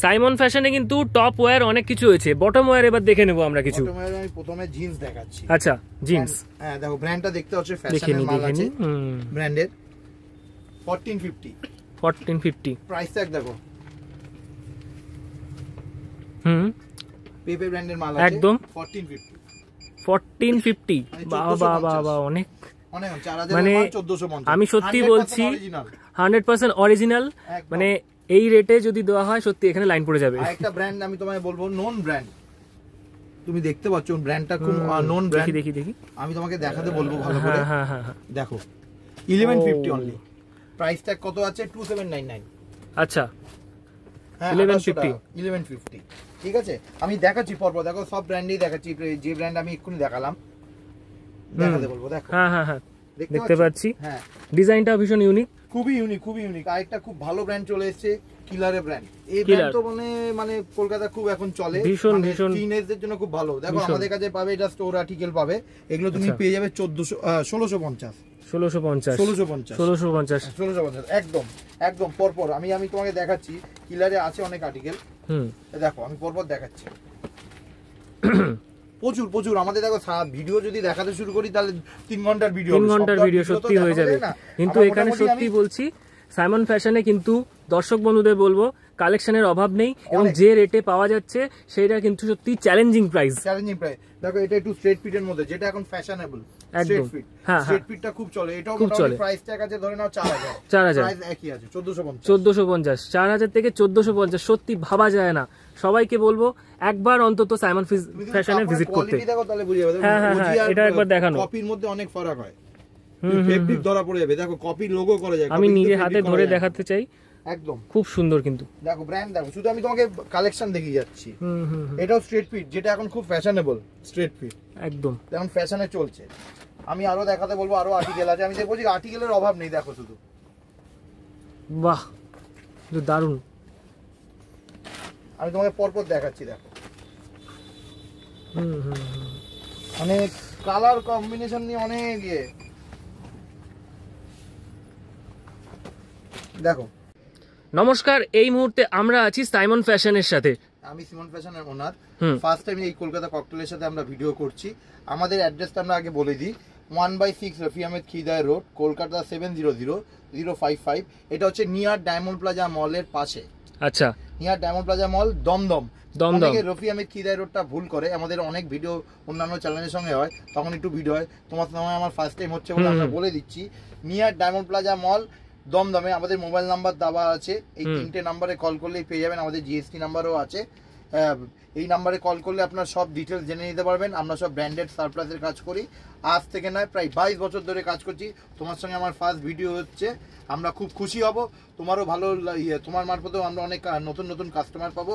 Simon ফ্যাশনে কিন্তু top wire অনেক কিছু হয়েছে, বটম ওয়্যার এবার দেখে নেব আমরা কিছু। বটম ওয়্যার আমি প্রথমে জিন্স দেখাচ্ছি। আচ্ছা জিন্স, হ্যাঁ দেখো ব্র্যান্ডটা দেখতে হচ্ছে ফ্যাশনের মাল আছে ব্র্যান্ডের 1450 প্রাইস ট্যাগ দেখো। পেপে ব্র্যান্ডের মাল আছে একদম 1450 বাবা বাবা অনেক মানে আমি সত্যি বলছি 100% অরিজিনাল, মানে এই রেটে যদি দেওয়া হয় সত্যি এখানে লাইন পড়ে যাবে। একটা ব্র্যান্ড আমি তোমায় বলবো নোন ব্র্যান্ড, তুমি দেখতে পাচ্ছ ব্র্যান্ডটা খুব নোন ব্র্যান্ড। দেখি আমি তোমাকে দেখাতে বলবো ভালো করে। হ্যাঁ দেখো 1150 অনলি। প্রাইস ট্যাগ কত আছে 2799। আচ্ছা 1150 ঠিক আছে। আমি দেখাচ্ছি পরপর, দেখো সব ব্র্যান্ডই দেখাচ্ছি, যে ব্র্যান্ড আমি এক্ষুনি দেখালাম দেখাতে বলবো। দেখো হ্যাঁ দেখতে পাচ্ছি। হ্যাঁ ডিজাইনটা ভীষণ ইউনিক, খুবই ইউনিক। আরেকটা খুব ভালো ব্র্যান্ড চলে এসেছে কিলারের ব্র্যান্ড। এই ব্র্যান্ড তো মানে কলকাতা খুব এখন চলে, ভীষণ টিনেজদের জন্য খুব ভালো। দেখো আমাদের কাছে পাবে এটা স্টোর আর্টিকেল পাবে, এগুলো তুমি পেয়ে যাবে 1650 একদম পরপর। আমি তোমাকে দেখাচ্ছি, কিলারে আছে অনেক আর্টিকেল। দেখো আমি পরপর দেখাচ্ছি প্রচুর আমাদের। দেখো ভিডিও যদি দেখাতে শুরু করি তাহলে 3 ঘন্টার ভিডিও সত্যি হয়ে যাবে। কিন্তু এখানে সত্যি বলছি সাইমন ফ্যাশনে কিন্তু দর্শক বন্ধুদের বলবো কালেকশনের অভাব নেই, এবং যে রেটে পাওয়া যাচ্ছে সেটা কিন্তু সত্যি চ্যালেঞ্জিং প্রাইস। দেখো এটা একটু স্ট্রেট ফিটের মধ্যে, যেটা এখন ফ্যাশনেবল স্ট্রেট ফিট। স্ট্রেট ফিটটা খুব চলে, এটাও মোটামুটি প্রাইস ট্যাগ আছে ধরে নাও 4000 প্রাইস একই আছে 1450 4000 থেকে 1450। সত্যি ভাবা যায় না। সবাইকে বলবো একবার অন্তত সাইমন ফ্যাশনে ভিজিট করতে। দেখো তাহলে বুঝে যাবে। হ্যাঁ এটা একবার দেখানো। কপির মধ্যে অনেক ফারাক হয়, ফেব্রিক ধরা পড়ে যাবে। দেখো কপি লোগো করা যায়, আমি নিজে হাতে ধরে দেখাতে চাই, একদম খুব সুন্দর। কিন্তু দেখো ব্র্যান্ড দেখো, শুধু আমি তোমাকে কালেকশন দেখিয়ে যাচ্ছি। এটাও স্ট্রেট ফিট, যেটা এখন খুব ফ্যাশনেবল স্ট্রেট ফিট, একদম এখন ফ্যাশনে চলছে। আমি আরো দেখাতে বলবো, আরো আর্টিকেল আছে। আমি দেখবো যে আর্টিকেলের অভাব নেই। দেখো শুধু বাহ দারুণ। আমি তোমাকে পরপর দেখাচ্ছি। দেখো অনেক কালার কম্বিনেশন নিয়ে অনেক দেখো। নমস্কার, এই মুহূর্তে আমরা আছি সাইমন ফ্যাশনের সাথে। আমি সিমন ফ্যাশনের ওনার। ফার্স্ট টাইম এই কলকাতা ককটেলের সাথে আমরা ভিডিও করছি। আমাদের অ্যাড্রেসটা আমরা আগে বলে দিই, 1/6 রফি আহমেদ খিদায় রোড, কলকাতা 700055। এটা হচ্ছে নিয়ার ডায়মন্ড প্লাজা মলের পাশে। আচ্ছা নিয়ার ডায়মন্ড প্লাজা মল, দমদম। রফি আহমেদ খিদায় রোডটা ভুল করে, আমাদের অনেক ভিডিও অন্যান্য চ্যানেলের সঙ্গে হয়, তখন একটু ভিডিও হয়। তোমার সময় আমার ফার্স্ট টাইম হচ্ছে বলে আমরা বলে দিচ্ছি। নিয়ার ডায়মন্ড প্লাজা মল, দমদমে। আমাদের মোবাইল নাম্বার দেওয়া আছে, এই 3টে নাম্বারে কল করলেই পেয়ে যাবেন। আমাদের জিএসটি নাম্বারও আছে, এই নাম্বারে কল করলে আপনার সব ডিটেলস জেনে নিতে পারবেন। আমরা সব ব্র্যান্ডেড সারপ্লাসের কাজ করি, আজ থেকে নয় প্রায় 22 বছর ধরে কাজ করছি। তোমার সঙ্গে আমার ফার্স্ট ভিডিও হচ্ছে, আমরা খুব খুশি হব। তোমারও ভালো, তোমার মারফতেও আমরা অনেক নতুন কাস্টমার পাবো।